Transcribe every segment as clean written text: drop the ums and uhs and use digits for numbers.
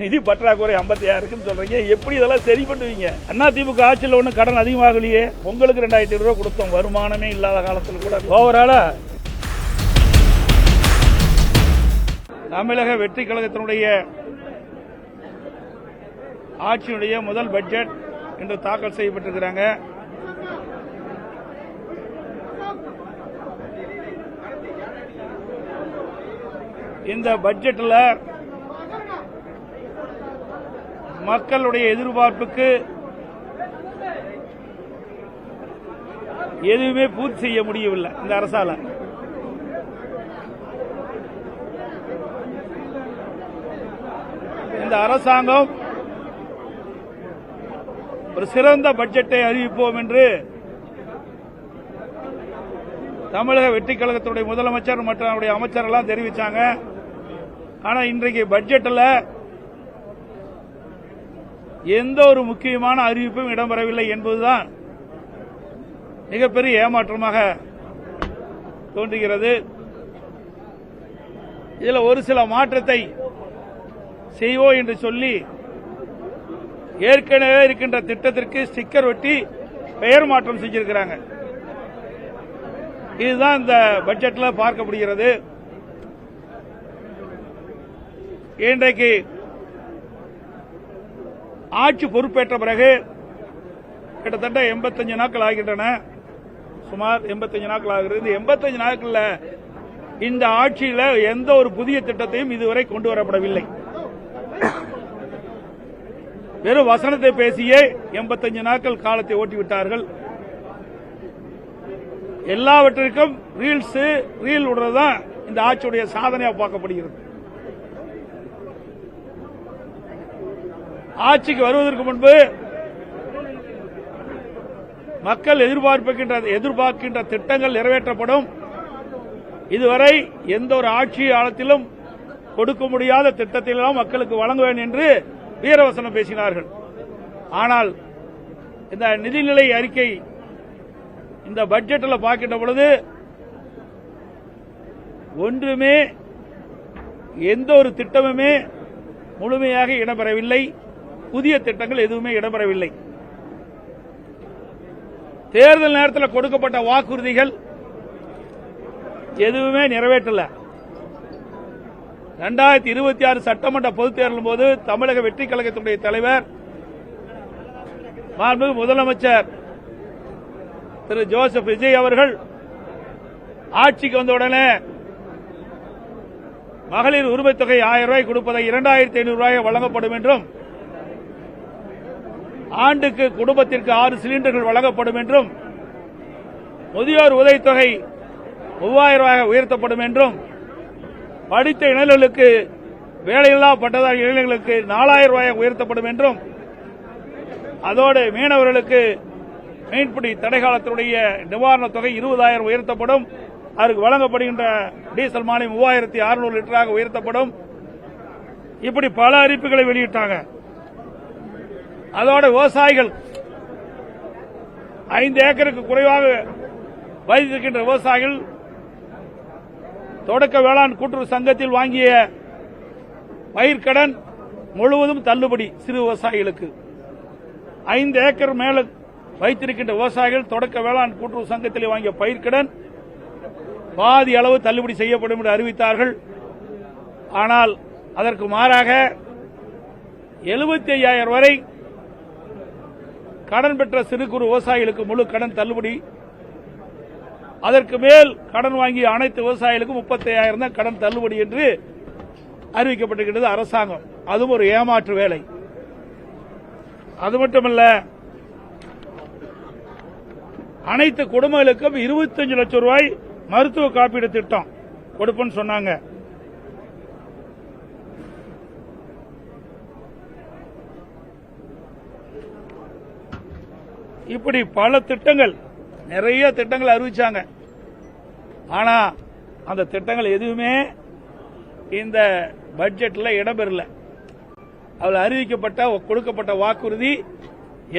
நிதி பற்றாக்குறை 56 சொல்றீங்க, எப்படி இதெல்லாம் சரி பண்ணுவீங்க? அதிமுக ஆட்சியில் ஒன்றும் கடன் அதிகமாகலையே. உங்களுக்கு 2500 ரூபாய் கொடுத்தோம், வருமானமே இல்லாத காலத்தில் கூட. ஓவராலா தமிழக வெற்றி கழகத்தினுடைய ஆட்சியினுடைய முதல் பட்ஜெட் இன்று தாக்கல் செய்யப்பட்டிருக்கிறாங்க. இந்த பட்ஜெட்டில் மக்களுடைய எதிர்பார்ப்புக்கு எதுவுமே பூர்த்தி செய்ய முடியவில்லை இந்த அரசால. இந்த அரசாங்கம் ஒரு சிறந்த பட்ஜெட்டை அறிவிப்போம் என்று தமிழக வெற்றி கழகத்துடைய முதலமைச்சர் மற்றும் அவருடைய அமைச்சர்கள் தெரிவித்தாங்க. ஆனா இன்றைக்கு பட்ஜெட்டில் எந்த ஒரு முக்கியமான அறிவிப்பும் இடம்பெறவில்லை என்பதுதான் மிகப்பெரிய ஏமாற்றமாக தோன்றுகிறது. இதில் ஒரு சில மாற்றத்தை செய்வோம் என்று சொல்லி ஏற்கனவே இருக்கின்ற திட்டத்திற்கு ஸ்டிக்கர் ஒட்டி பெயர் மாற்றம் செஞ்சிருக்கிறாங்க. இதுதான் இந்த பட்ஜெட்டில் பார்க்கப்படுகிறது. இன்றைக்கு ஆட்சி பொறுப்பேற்ற பிறகு கிட்டத்தட்ட 85 நாட்கள் ஆகின்றன. சுமார் 85 நாட்கள் ஆகிறது. இந்த 85 நாட்களில் இந்த ஆட்சியில் எந்த ஒரு புதிய திட்டத்தையும் இதுவரை கொண்டு வரப்படவில்லை. வெறும் வசனத்தை பேசியே 85 நாட்கள் காலத்தை ஓட்டிவிட்டார்கள். எல்லாவற்றிற்கும் ரீல் விடுறதுதான் இந்த ஆட்சியுடைய சாதனையாக பார்க்கப்படுகிறது. ஆட்சிக்கு வருவதற்கு முன்பு மக்கள் எதிர்பார்க்கின்ற திட்டங்கள் நிறைவேற்றப்படும். இதுவரை எந்த ஒரு ஆட்சி காலத்திலும் கொடுக்க முடியாத திட்டத்திலெல்லாம் மக்களுக்கு வழங்குவேன் என்று வீரவசனம் பேசினார்கள். ஆனால் இந்த நிதிநிலை அறிக்கை இந்த பட்ஜெட்டில் பார்க்கின்ற பொழுது ஒன்றுமே எந்த ஒரு திட்டமுமே முழுமையாக இடம்பெறவில்லை. புதிய திட்டங்கள் எதுவுமே இடம்பெறவில்லை. தேர்தல் நேரத்தில் கொடுக்கப்பட்ட வாக்குறுதிகள் எதுவுமே நிறைவேற்றல. 2026 சட்டமன்ற பொதுத் தேர்தலின் போது தமிழக வெற்றி கழகத்தினுடைய தலைவர் மாண்புமிகு முதலமைச்சர் திரு ஜோசப் விஜய் அவர்கள் ஆட்சிக்கு வந்தவுடனே மகளிர் உரிமைத் தொகை 1000 ரூபாய் கொடுப்பதை 2500 ரூபாய் வழங்கப்படும் என்றும், ஆண்டுக்கு குடும்பத்திற்கு 6 சிலிண்டர்கள் வழங்கப்படும் என்றும், முதியோர் உதவித்தொகை 3000 ரூபாய் உயர்த்தப்படும் என்றும், படித்த இளைஞர்களுக்கு வேலையில்லா பட்டதாரி இளைஞர்களுக்கு 4000 ரூபாய் உயர்த்தப்படும் என்றும், அதோடு மீனவர்களுக்கு மீன்பிடி தடைக்காலத்தினுடைய நிவாரணத் தொகை 20,000 உயர்த்தப்படும். அதற்கு வழங்கப்படுகின்ற டீசல் மானியம் 3600 லிட்டராக உயர்த்தப்படும். இப்படி பல அறிவிப்புகளை வெளியிட்டாங்க. அதோட விவசாயிகள் 5 ஏக்கருக்கு குறைவாக வைத்திருக்கின்ற விவசாயிகள் தொடக்க வேளாண் கூட்டுறவு சங்கத்தில் வாங்கிய பயிர்க்கடன் முழுவதும் தள்ளுபடி. சிறு விவசாயிகளுக்கு 5 ஏக்கர் மேல வைத்திருக்கின்ற விவசாயிகள் தொடக்க வேளாண் கூட்டுறவு சங்கத்தில் வாங்கிய பயிர்க்கடன் பாதி அளவு தள்ளுபடி செய்யப்படும் என்று அறிவித்தார்கள். ஆனால் அதற்கு மாறாக 75,000 வரை கடன் பெற்ற சிறு குறு விவசாயிகளுக்கு முழு கடன் தள்ளுபடி. அதற்கு மேல் கடன் வாங்கிய அனைத்து விவசாயிகளுக்கும் 35,000 தான் கடன் தள்ளுபடி என்று அறிவிக்கப்பட்டிருக்கிறது அரசாங்கம். அதுவும் ஒரு ஏமாற்று வேலை. அது மட்டுமல்ல, அனைத்து குடும்பங்களுக்கும் 25 லட்சம் ரூபாய் மருத்துவ காப்பீடு திட்டம் கொடுப்பேன்னு சொன்னாங்க. இப்படி பல திட்டங்கள், நிறைய திட்டங்கள் அறிவிச்சாங்க. ஆனா அந்த திட்டங்கள் எதுவுமே இந்த பட்ஜெட்டில் இடம்பெறல. அதில் அறிவிக்கப்பட்ட கொடுக்கப்பட்ட வாக்குறுதி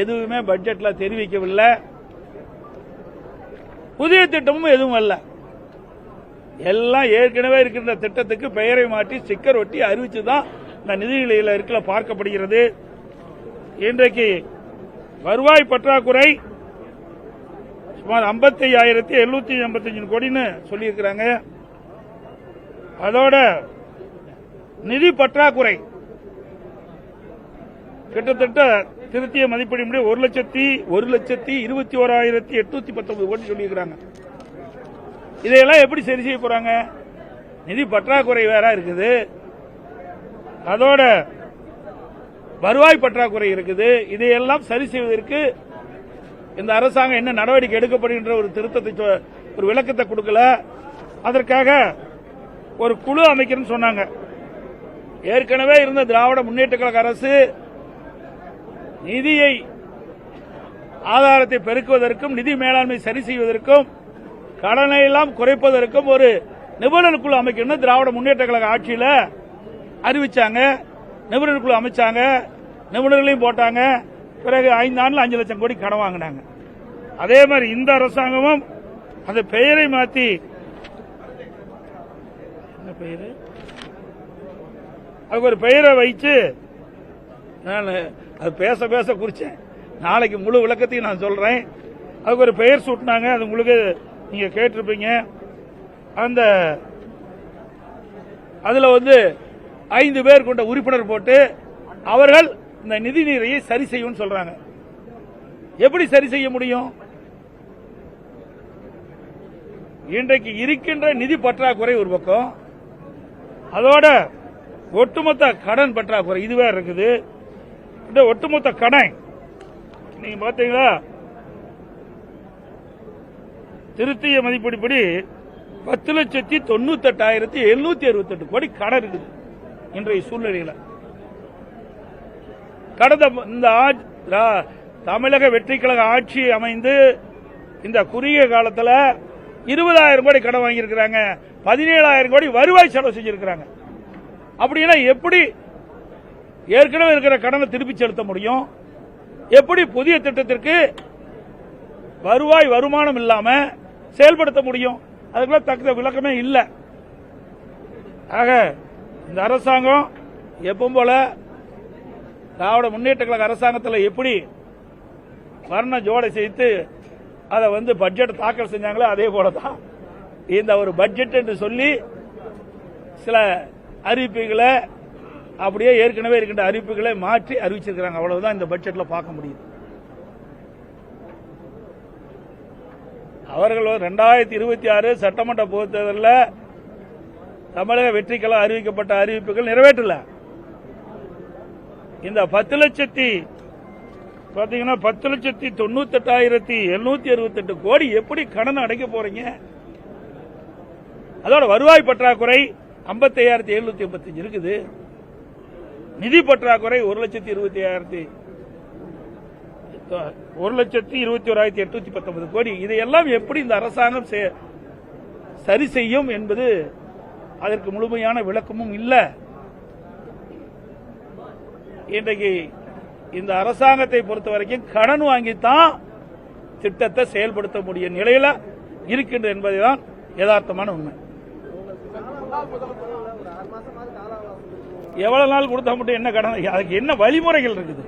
எதுவுமே பட்ஜெட்டில் தெரிவிக்கவில்லை. புதிய திட்டமும் எதுவும் அல்ல. எல்லாம் ஏற்கனவே இருக்கின்ற திட்டத்துக்கு பெயரை மாற்றி ஸ்டிக்கர் ஒட்டி அறிவிச்சுதான் இந்த நிதிநிலையில் இருக்க பார்க்கப்படுகிறது. இன்றைக்கு வருவாய் பற்றாக்குறை சுமார் 55,785 கோடின்னு சொல்லியிருக்கிறாங்க. அதோட நிதி பற்றாக்குறை கிட்டத்தட்ட திருத்திய மதிப்பீடு 1,21,819 கோடி சொல்லியிருக்கிறாங்க. இதையெல்லாம் எப்படி சரி செய்ய போறாங்க? நிதி பற்றாக்குறை வேற இருக்குது, அதோட வருவாய் பற்றாக்குறை இருக்குது. இதையெல்லாம் சரி செய்வதற்கு இந்த அரசாங்கம் என்ன நடவடிக்கை எடுக்கப்படுகின்ற ஒரு திருத்தத்தை, ஒரு விளக்கத்தை கொடுக்கல. அதற்காக ஒரு குழு அமைக்கிறேன்னு சொன்னாங்க. ஏற்கனவே இருந்த திராவிட முன்னேற்ற கழக அரசு நிதியை ஆதாரத்தை பெருக்குவதற்கும் நிதி மேலாண்மை சரி செய்வதற்கும் கடனை எல்லாம் குறைப்பதற்கும் ஒரு நிபுணர் குழு அமைக்கணும் திராவிட முன்னேற்ற கழக ஆட்சியில் அறிவிச்சாங்க. நிபுணர் குழு அமைச்சாங்க, நிபுணர்களையும் போட்டாங்க. பிறகு 5 ஆண்டுல 5 லட்சம் கோடி கடன் வாங்கினாங்க. அதே மாதிரி இந்த அரசாங்கமும் அந்த பெயரை மாற்றி, என்ன பெயர், அதுக்கு ஒரு பெயரை வைத்து, நான் அது பேச பேச குறிச்சேன், நாளைக்கு முழு விளக்கத்தையும் நான் சொல்றேன். அதுக்கு ஒரு பெயர் சூட்டினாங்க, அது உங்களுக்கு நீங்க கேட்டிருப்பீங்க. அந்த அதுல 5 பேர் கொண்ட உறுப்பினர் போட்டு அவர்கள் இந்த நிதி நீரையை சரி செய்யும் சொல்றாங்க. எப்படி சரி செய்ய முடியும்? இன்றைக்கு இருக்கின்ற நிதி பற்றாக்குறை ஒரு பக்கம், அதோட ஒட்டுமொத்த கடன் பற்றாக்குறை இதுவே இருக்குது. இந்த ஒட்டுமொத்த கடன் நீங்க பாத்தீங்களா, திருத்திய மதிப்பீடுபடி 10,98,768 கோடி கடன் இருக்குது இன்றைய சூழ்நிலையில். கடந்த இந்த தமிழக வெற்றி கழக ஆட்சி அமைந்து இந்த குறுகிய காலத்தில் 20,000 கோடி கடன் வாங்கியிருக்கிறாங்க, 17,000 கோடி வருவாய் செலவு செஞ்சிருக்கிறாங்க. அப்படின்னா எப்படி ஏற்கனவே இருக்கிற கடனை திருப்பி செலுத்த முடியும்? எப்படி புதிய திட்டத்திற்கு வருவாய் வருமானம் இல்லாம செயல்படுத்த முடியும்? அதுக்கெல்லாம் தக்க விளக்கமே இல்லை. ஆக இந்த அரசாங்கம் எப்பவும் போல திராவிட முன்னேற்ற கழக அரசாங்கத்தில் எப்படி வர்ண ஜோடை செய்து அதை பட்ஜெட் தாக்கல் செஞ்சாங்களோ அதே போலதான் இந்த ஒரு பட்ஜெட் என்று சொல்லி சில அறிவிப்புகளை அப்படியே ஏற்கனவே இருக்கின்ற அறிவிப்புகளை மாற்றி அறிவிச்சிருக்கிறாங்க. அவ்வளவுதான் இந்த பட்ஜெட்ல பார்க்க முடியுது. அவர்கள் 2026 சட்டமன்ற பொதுத் தேர்தலில் தமிழக வெற்றி கழகம் அறிவிக்கப்பட்ட அறிவிப்புகள் நிறைவேற்றல. இந்த 10,98,768 கோடி எப்படி கடன் அடைக்க போறீங்க? அதோட வருவாய் பற்றாக்குறை 55,785 இருக்குது. நிதி பற்றாக்குறை 1,21,819 கோடி. இதையெல்லாம் எப்படி இந்த அரசாங்கம் சரி செய்யும் என்பது அதற்கு முழுமையான விளக்கமும் இல்லை. இன்றைக்கு இந்த அரசாங்கத்தை பொறுத்த வரைக்கும் கடன் வாங்கித்தான் திட்டத்தை செயல்படுத்த முடியும் நிலையில இருக்கின்ற என்பதுதான் யதார்த்தமான உண்மை. எவ்வளவு நாள் கொடுத்தா மட்டும் என்ன கடன்? அதுக்கு என்ன வழிமுறைகள் இருக்குது?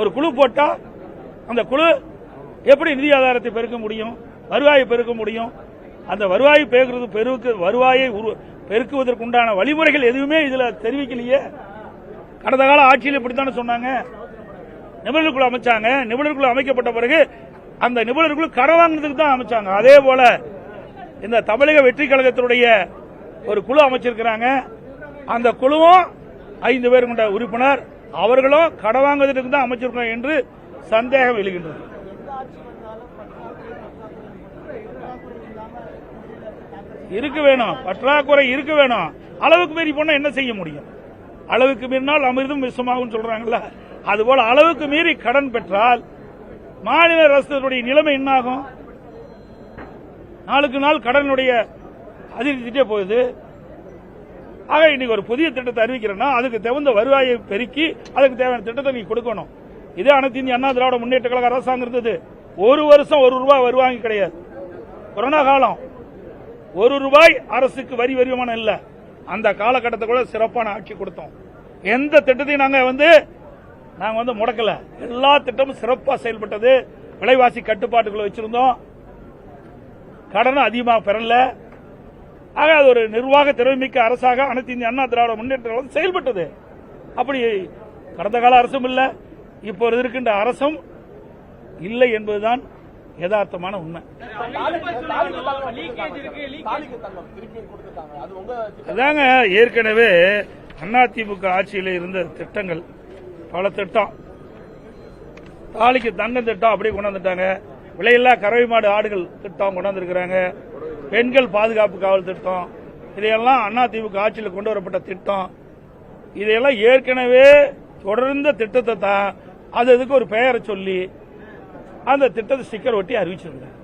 ஒரு குழு போட்டா அந்த குழு எப்படி நிதி ஆதாரத்தை பெருக்க முடியும், வருவாயை பெருக்க முடியும்? அந்த வருவாயை வருவாயை பெருக்குவதற்குண்டான வழிமுறைகள் எதுவுமே இதுல தெரிவிக்கலையே. கடந்த கால ஆட்சியில் இப்படித்தானே சொன்னாங்க. நிபுணர் குழு அமைச்சாங்க, நிபுணர் குழு அமைக்கப்பட்ட பிறகு அந்த நிபுணர் குழு கடன் வாங்குறதுக்கு தான் அமைச்சாங்க. அதே போல இந்த தமிழக வெற்றி கழகத்தினுடைய ஒரு குழு அமைச்சிருக்கிறாங்க. அந்த குழுவும் 5 பேர் கொண்ட உறுப்பினர், அவர்களும் கடன் வாங்குவதற்கு தான் அமைச்சிருக்கோம் என்று சந்தேகம் எழுகின்றது. இருக்க வேணும், பற்றாக்குறை இருக்க வேணும். அளவுக்கு மீறி போனா என்ன செய்ய முடியும்? அளவுக்கு மீறினால் அமிர்தம் விஷமாகும் சொல்றாங்கல்ல, அதுபோல அளவுக்கு மீறி கடன் பெற்றால் மாநில அரசுடைய நிலைமை என்ன ஆகும்? நாளுக்கு நாள் கடனுடைய அதிகரிச்சுட்டே போகுது. ஆக இன்னைக்கு ஒரு புதிய திட்டத்தை அறிவிக்கிறேன்னா அதுக்கு தகுந்த வருவாயை பெருக்கி அதுக்கு தேவையான திட்டத்தை நீங்க கொடுக்கணும். இதே அனைத்து இந்திய அண்ணா திராவிட முன்னேற்ற கழக அரசாங்கம் இருந்தது. ஒரு வருஷம் 1 ரூபாய் வருவாங்க கிடையாது. கொரோனா காலம் 1 ரூபாய் அரசுக்கு வரி வருமானம் இல்ல. அந்த காலகட்டத்தை கூட சிறப்பான ஆட்சி கொடுத்தோம். எந்த திட்டத்தையும் நாங்க முடக்கல. எல்லா திட்டமும் சிறப்பாக செயல்பட்டது. விலைவாசி கட்டுப்பாட்டுக்குள்ள வச்சிருந்தோம். கடனும் அதிகமாக பெறல. ஆக அது ஒரு நிர்வாக திறமைமிக்க அரசாக அனைத்து இந்திய அண்ணா திராவிட முன்னேற்ற கழகம் செயல்பட்டது. அப்படி கடந்த கால அரசும் இல்ல, இப்போது இருக்கின்ற அரசும் இல்லை என்பதுதான் யதார்த்தமான உண்மை. அதாங்க ஏற்கனவே அதிமுக ஆட்சியில் இருந்த திட்டங்கள் பல திட்டம், தாலிக்கு தங்கம் திட்டம் அப்படியே கொண்டாந்துட்டாங்க. விலையில்லா கறவை மாடு ஆடுகள் திட்டம் கொண்டாந்துருக்கிறாங்க. பெண்கள் பாதுகாப்பு காவல் திட்டம், இதையெல்லாம் அதிமுக ஆட்சியில் கொண்டு வரப்பட்ட திட்டம். இதையெல்லாம் ஏற்கனவே தொடர்ந்த திட்டத்தை தான் அதுக்கு ஒரு பெயரை சொல்லி அந்த திட்டத்தை ஸ்டிக்கர் ஒட்டி அறிவிச்சிருந்தாங்க.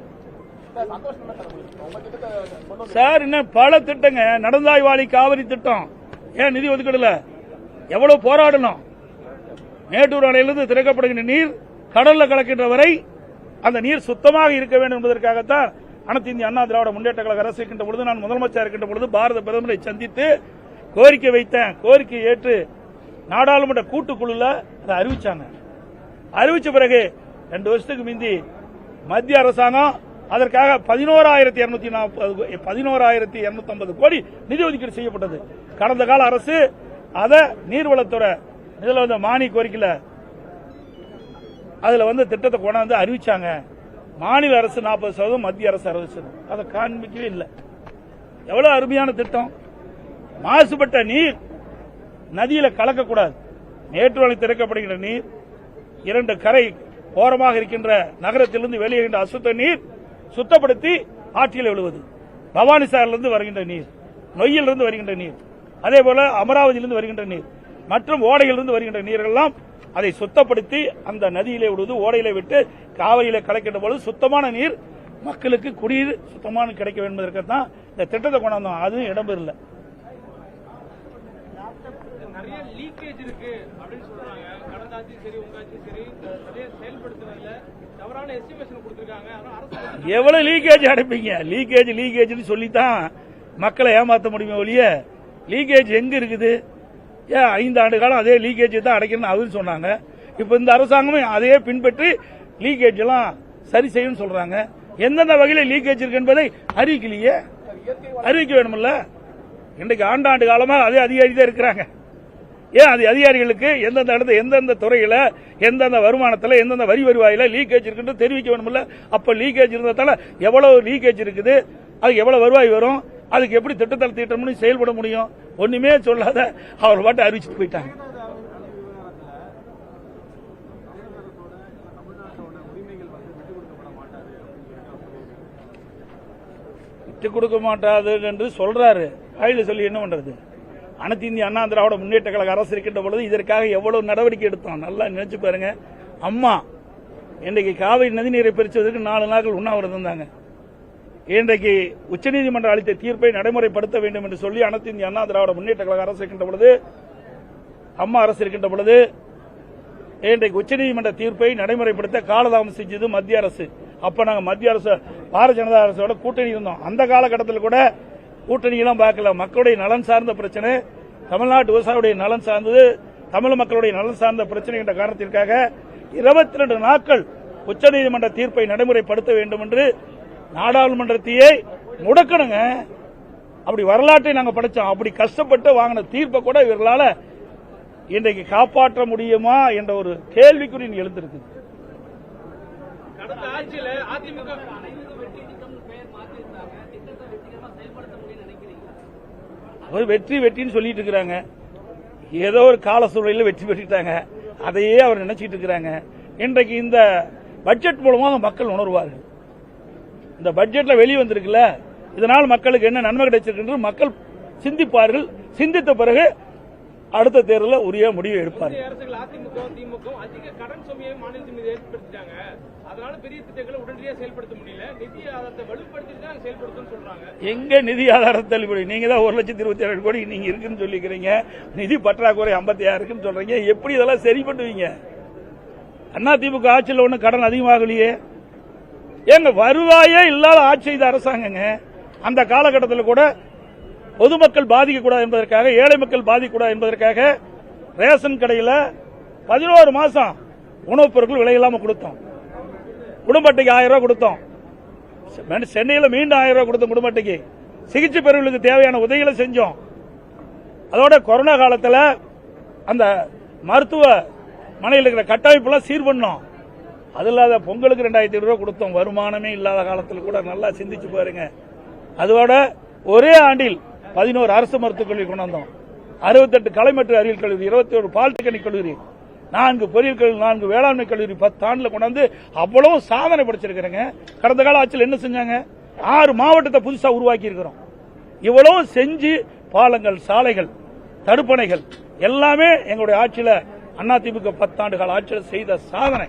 சார் இன்னும் பல திட்டங்க, நடந்தாய்வாளி காவிரி திட்டம் ஏன் நிதி ஒதுக்கீடுல எவ்வளவு போராடணும். மேட்டூர் அணையிலிருந்து திறக்கப்படுகின்ற நீர் கடல்ல கலக்கின்ற வரை அந்த நீர் சுத்தமாக இருக்க வேண்டும் என்பதற்காகத்தான் அனைத்து இந்திய அண்ணா திராவிட முன்னேற்ற கழக அரசு இருக்கின்ற பொழுது, நான் முதலமைச்சர் இருக்கின்ற பொழுது பாரத பிரதமரை சந்தித்து கோரிக்கை வைத்தேன். கோரிக்கை ஏற்று நாடாளுமன்ற கூட்டுக்குழுல அதை அறிவிச்சாங்க. அறிவிச்ச பிறகு 2 வருஷத்துக்கு முந்தி மத்திய அரசாங்கம் அதற்காக 11,250 கோடி நிதி ஒதுக்கீடு செய்யப்பட்டது. கடந்த கால அரசு அதை நீர்வளத்துறை இதில் மானிய கோரிக்கையில அதுல திட்டத்தை கொண்டாந்து அறிவிச்சாங்க. மாநில அரசு 40%, மத்திய அரசு 60%. அதை காண்பிக்கவே இல்லை. எவ்வளவு அருமையான திட்டம். மாசுபட்ட நீர் நதியில கலக்கக்கூடாது. மேட்டூர் அணை திறக்கப்படுகின்ற நீர் 2 கரை ஓரமாக இருக்கின்ற நகரத்திலிருந்து வெளியேறுகின்ற அசுத்த நீர் சுத்தப்படுத்தி ஆற்றில் விழுவது. பவானிசாரிலிருந்து வருகின்ற நீர், நொய்யிலிருந்து வருகின்ற நீர், அதே போல அமராவதியிலிருந்து வருகின்ற நீர் மற்றும் ஓடையிலிருந்து வருகின்ற நீரெல்லாம் அதை சுத்தப்படுத்தி அந்த நதியிலே விடுவது, ஓடையிலே விட்டு காவிரியில கலக்கின்ற பொழுது சுத்தமான நீர் மக்களுக்கு குடிநீர் சுத்தமான கிடைக்க வேண்டும் என்பதற்காக இந்த திட்டத்தை கொண்டாந்தோம். அதுவும் இடம்பெறல. நிறைய லீக்கேஜ் இருக்கு அப்படின்னு சொல்றாங்க. கடந்த ஆட்சியும் சரி உங்க ஆட்சியும் சரி செயல்படுத்துறதுல தவறான எஸ்டிமேஷன் கொடுத்திருக்காங்க. எவ்வளவு லீக்கேஜ் அடைப்பீங்க? லீக்கேஜ் சொல்லித்தான் மக்களை ஏமாற்ற முடியுமே ஒழிய லீக்கேஜ் எங்க இருக்குது? ஏன் 5 ஆண்டு காலம் அதே லீக்கேஜ் தான் அடைக்கணும்னு அவங்க சொன்னாங்க. இப்ப இந்த அரசாங்கமும் அதையே பின்பற்றி லீக்கேஜ் எல்லாம் சரி செய்யும் சொல்றாங்க. எந்தெந்த வகையில லீக்கேஜ் இருக்கு என்பதை அறிவிக்கலையே, அறிவிக்க வேணும்ல. இன்றைக்கு ஆண்டாண்டு காலமா அதே அதிகாரி தான் இருக்கிறாங்க. ஏன் அது அதிகாரிகளுக்கு எந்தெந்த இடத்துல எந்தெந்த துறையில எந்தெந்த வருமானத்தில் எந்தெந்த வரி வருவாயில லீக்கேஜ் இருக்குன்னு தெரிவிக்க வேணும்ல. அப்ப லீக்கேஜ் இருந்ததால எவ்வளவு லீக்கேஜ் இருக்குது, அதுக்கு எவ்வளவு வருவாய் வரும், அதுக்கு எப்படி திட்டத்தில் தீட்டம்னு செயல்பட முடியும்? ஒண்ணுமே சொல்லாத அவர் பாட்டு அறிவிச்சுட்டு போயிட்டாங்க. விட்டு கொடுக்க மாட்டாது என்று சொல்றாரு. கையில சொல்லி என்ன பண்றது? அனைத்து இந்திய அண்ணா திராவிட முன்னேற்ற கழக அரசு இருக்கின்ற பொழுது இதற்காக எவ்வளவு நடவடிக்கை எடுத்தோம் நல்லா நினைச்சு பாருங்க. அம்மா இன்றைக்கு காவிரி நதிநீரை பிரிச்சதற்கு 4 நாட்கள் உண்ணாவிரதம் இருந்தாங்க. இன்றைக்கு உச்சநீதிமன்றம் அளித்த தீர்ப்பை நடைமுறைப்படுத்த வேண்டும் என்று சொல்லி அனைத்து இந்திய அண்ணா திராவிட முன்னேற்ற கழக அரசு இருக்கின்ற பொழுது, அம்மா அரசு இருக்கின்ற பொழுது இன்றைக்கு உச்சநீதிமன்ற தீர்ப்பை நடைமுறைப்படுத்த காலதாமதம் செஞ்சது மத்திய அரசு. அப்ப நாங்க மத்திய அரசு பாரதிய ஜனதா அரசோட கூட்டணி இருந்தோம். அந்த காலகட்டத்தில் கூட கூட்டணியெல்லாம் பார்க்கல. மக்களுடைய நலன் சார்ந்த பிரச்சனை, தமிழ்நாட்டு விவசாயிகளுடைய நலன் சார்ந்தது, தமிழ் மக்களுடைய நலன் சார்ந்த பிரச்சனை என்ற காரணத்திற்காக 22 நாட்கள் உச்சநீதிமன்ற தீர்ப்பை நடைமுறைப்படுத்த வேண்டும் என்று நாடாளுமன்றத்தையே முடக்கணுங்க. அப்படி வரலாற்றை நாங்க படிச்சோம். அப்படி கஷ்டப்பட்டு வாங்கின தீர்ப்பை கூட இவர்களால இன்றைக்கு காப்பாற்ற முடியுமா என்ற ஒரு கேள்விக்குறி எழுந்திருக்கு. கடந்த ஆட்சியில் அதிமுக வெற்றின்னு சொல்லிட்டு இருக்கிறாங்க. ஏதோ ஒரு கால சூழலில் வெற்றி பெற்றுட்டாங்க. அதையே அவர் நினைச்சிட்டு இருக்கிறாங்க. இன்றைக்கு இந்த பட்ஜெட் மூலமாக மக்கள் உணர்வார்கள். இந்த பட்ஜெட்ல வெளியே வந்திருக்குல்ல, இதனால் மக்களுக்கு என்ன நன்மை கிடைச்சிருக்கு மக்கள் சிந்திப்பார்கள். சிந்தித்த பிறகு அடுத்த தேர்தலில் உரிய முடிவை எடுப்பார்கள். அதிமுக திமுக அதிக கடன் சுமையை மாநிலத்தின் மீது ஏற்படுத்திட்டாங்க. அதனால பெரிய திட்டங்களை உடனடியாக செயல்படுத்த முடியல. நிதி ஆதாரத்தை வலுப்படுத்திட்டு தான் செயல்படுத்தும் சொல்றாங்க. எங்க நிதி ஆதாரத்தை தள்ளுபடி? நீங்க தான் 1,27,7 கோடி நீங்க இருக்குன்னு சொல்லிக்கிறீங்க. நிதி பற்றாக்குறை 56 இருக்குன்னு சொல்றீங்க. எப்படி இதெல்லாம் சரி பண்ணுவீங்க? அதிமுக ஆட்சியில் ஒன்னும் கடன் அதிகமாகலையே. ஏங்க வருவாயே இல்லாத ஆட்சி செய்த அரசாங்கங்க. அந்த காலகட்டத்தில் கூட பொதுமக்கள் பாதிக்கக்கூடாது என்பதற்காக, ஏழை மக்கள் பாதிக்கக்கூடாது என்பதற்காக ரேஷன் கடையில் 11 மாசம் உணவுப் பொருட்கள் விலை இல்லாம கொடுத்தோம். குடும்ப அட்டைக்கு 1000 ரூபாய் கொடுத்தோம். சென்னையில் மீண்டும் 1000 ரூபாய் கொடுத்தோம் குடும்ப அட்டைக்கு. சிகிச்சை பெறுவர்களுக்கு தேவையான உதவிகளை செஞ்சோம். அதோட கொரோனா காலத்தில் அந்த மருத்துவ மனையில் இருக்கிற கட்டமைப்பெல்லாம் சீர் பண்ணோம். அது இல்லாத பொங்கலுக்கு 2500 ரூபாய் கொடுத்தோம். வருமானமே இல்லாத காலத்தில் கூட நல்லா சிந்திச்சு பாருங்க. அதோட ஒரே ஆண்டில் 11 அரசு மருத்துவக் கல்லூரி கொண்டு வந்தோம். 68 கலை மற்றும் அறிவியல் கல்லூரி, 21 பாலிடெக்னிக் கல்லூரி, 4 பொறியியல் கல்லூரி, 4 வேளாண்மை கல்லூரி 10 ஆண்டுல கொண்டாந்து அவ்வளவு சாதனை படைச்சிருக்கிறேங்க. கடந்த கால ஆட்சியில் என்ன செஞ்சாங்க? 6 மாவட்டத்தை புதுசா உருவாக்கி இருக்கிறோம். இவ்வளவு செஞ்சு பாலங்கள், சாலைகள், தடுப்பணைகள் எல்லாமே எங்களுடைய ஆட்சியில அதிமுக 10 ஆண்டு கால ஆட்சியில் செய்த சாதனை.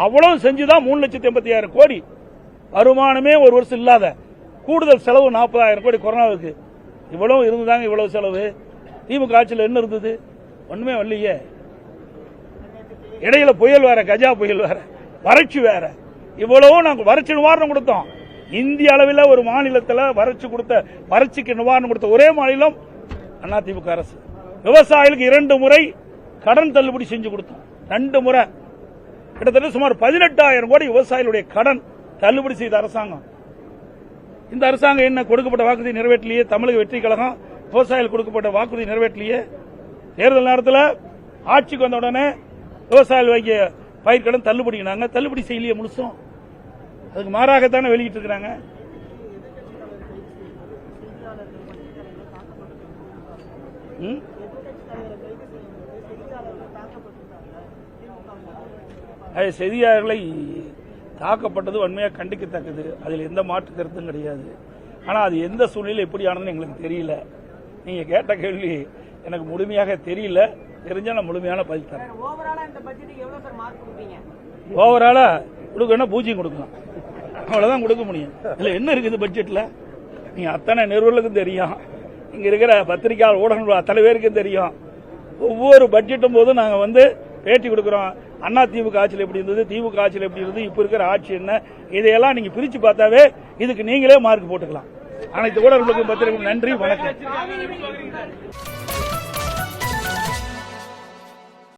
அவ்வளவு செஞ்சுதான் 3,85,000 கோடி வருமானமே ஒரு வருஷம் இல்லாத கூடுதல் செலவு 40,000 கோடி கொரோனாவுக்கு. இவ்வளவு இருந்துதாங்க இவ்வளவு செலவு. திமுக ஆட்சியில் என்ன இருந்தது? ஒண்ணுமே வரலையே. இடையில புயல் வேற, கஜா புயல் வேற, வறட்சி வேற. இவ்வளவு நாங்கள் வறட்சி நிவாரணம் கொடுத்தோம். இந்திய அளவில் ஒரு மாநிலத்தில் வறட்சிக்கு நிவாரணம் கொடுத்த ஒரே மாநிலம் அதிமுக அரசு. விவசாயிகளுக்கு 2 முறை கடன் தள்ளுபடி செஞ்சு கொடுத்தோம். 2 முறை கிட்டத்தட்ட சுமார் 18,000 கோடி விவசாயிகளுடைய கடன் தள்ளுபடி செய்த அரசாங்கம். இந்த அரசாங்கம் என்ன கொடுக்கப்பட்ட வாக்குறுதி நிறைவேற்றலையே. தமிழக வெற்றி கழகம் விவசாயிகள் கொடுக்கப்பட்ட வாக்குறுதி நிறைவேற்றலையே. தேர்தல் நேரத்தில் ஆட்சிக்கு வந்த உடனே விவசாயிகள் வாங்கிய பயிர்க்கடன் தள்ளுபடி செய்யலையே முழுசும். அதுக்கு மாறாகத்தானே வெளியிட்டு இருக்கிறாங்க. செய்தியாளர்களை தாக்கப்பட்டது வன்மையாக கண்டிக்கத்தக்கது. அதில் எந்த மாற்று கருத்தும் கிடையாது. ஆனால் அது எந்த சூழ்நிலை எப்படியானதுன்னு எங்களுக்கு தெரியல. நீங்க கேட்ட கேள்வி எனக்கு முழுமையாக தெரியல. தெரிஞ்சா நான் முழுமையான பதில் தரேன். ஓவராலா கொடுக்கணும், 0 கொடுக்கலாம். அவ்வளவுதான் கொடுக்க முடியும். இதுல என்ன இருக்குது பட்ஜெட்ல? நீங்க அத்தனை நிறுவனங்களுக்கும் தெரியும், இங்க இருக்கிற பத்திரிகையாளர் ஊடகங்கள் அத்தனை பேருக்கும் தெரியும். ஒவ்வொரு பட்ஜெட்டும் போதும் நாங்க பேட்டி கொடுக்கிறோம். அண்ணா திமுக ஆட்சியில் எப்படி இருந்தது, திமுக ஆட்சியில் எப்படி இருந்தது, இப்ப இருக்கிற ஆட்சி என்ன, இதையெல்லாம் நீங்க பிரிச்சு பார்த்தாவே இதுக்கு நீங்களே மார்க் போட்டுக்கலாம். அனைத்து ஊடகங்களுக்கும் பத்திரிகை நன்றி, வணக்கம்.